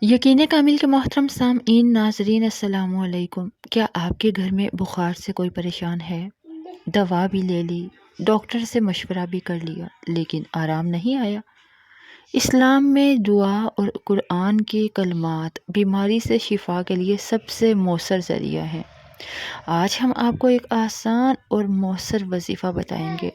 यकीन कामिल के मोहतरम सामईन नाजरीन अस्सलामु अलैकुम। क्या आपके घर में बुखार से कोई परेशान है? दवा भी ले ली, डॉक्टर से मशवरा भी कर लिया, लेकिन आराम नहीं आया। इस्लाम में दुआ और कुरान के कलमात बीमारी से शिफा के लिए सबसे मौसर ज़रिया है। आज हम आपको एक आसान और मौसर वजीफ़ा बताएंगे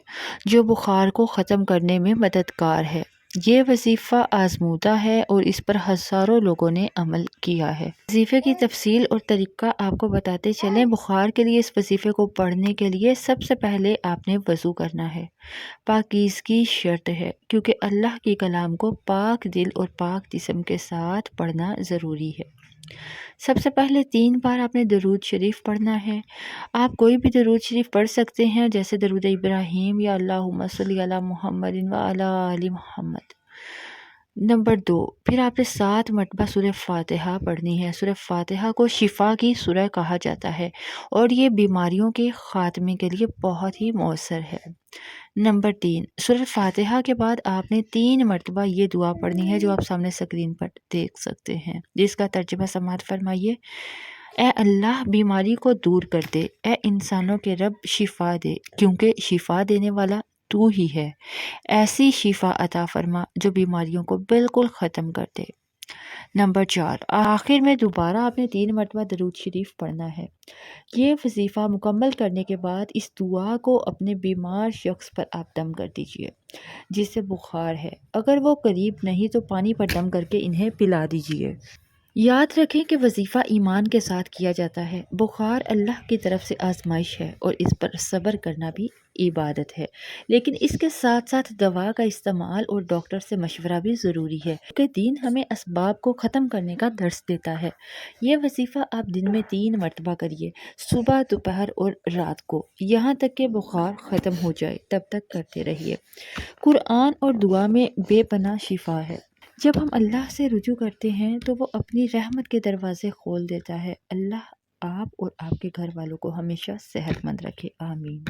जो बुखार को ख़त्म करने में मददगार है। ये वजीफ़ा आजमूदा है और इस पर हज़ारों लोगों ने अमल किया है। वजीफ़े की तफसील और तरीका आपको बताते चलें। बुखार के लिए इस वजीफ़े को पढ़ने के लिए सबसे पहले आपने वज़ू करना है। पाकीज़गी शर्त है, क्योंकि अल्लाह के कलाम को पाक दिल और पाक जिस्म के साथ पढ़ना ज़रूरी है। सबसे पहले 3 बार आपने दरूद शरीफ पढ़ना है। आप कोई भी दरूद शरीफ पढ़ सकते हैं, जैसे दरूद इब्राहीम या अल्लाहुम्मा सल्ली अला मुहम्मदिन व अला आलि मुहम्मद। नंबर 2, फिर आपने 7 मरतबा सूरह फातिहा पढ़नी है। सूरह फातिहा को शिफा की सूरह कहा जाता है और ये बीमारियों के ख़ात्मे के लिए बहुत ही मौसर है। नंबर 3, सूरह फातिहा के बाद आपने 3 मरतबा ये दुआ पढ़नी है जो आप सामने स्क्रीन पर देख सकते हैं, जिसका तर्जुमा समाअत फरमाइए। ए अल्लाह, बीमारी को दूर कर दे। ए इंसानों के रब, शिफा दे, क्योंकि शिफा देने वाला तू ही है। ऐसी शिफा अता फरमा जो बीमारियों को बिल्कुल ख़त्म कर दे। नंबर 4, आखिर में दोबारा आपने 3 मरतबा दरूद शरीफ पढ़ना है। ये वजीफ़ा मुकम्मल करने के बाद इस दुआ को अपने बीमार शख्स पर आप दम कर दीजिए जिसे बुखार है। अगर वो करीब नहीं तो पानी पर दम करके इन्हें पिला दीजिए। याद रखें कि वजीफ़ा ईमान के साथ किया जाता है। बुखार अल्लाह की तरफ से आजमाइश है और इस पर सब्र करना भी इबादत है, लेकिन इसके साथ साथ दवा का इस्तेमाल और डॉक्टर से मशवरा भी ज़रूरी है, क्योंकि दीन हमें असबाब को ख़त्म करने का दर्स देता है। यह वजीफ़ा आप दिन में 3 मरतबा करिए, सुबह, दोपहर और रात को, यहाँ तक कि बुखार ख़त्म हो जाए तब तक करते रहिए। कुरान और दुआ में बेपनाह शिफा है। जब हम अल्लाह से रुजू करते हैं तो वो अपनी रहमत के दरवाजे खोल देता है। अल्लाह आप और आपके घर वालों को हमेशा सेहतमंद रखे। आमीन।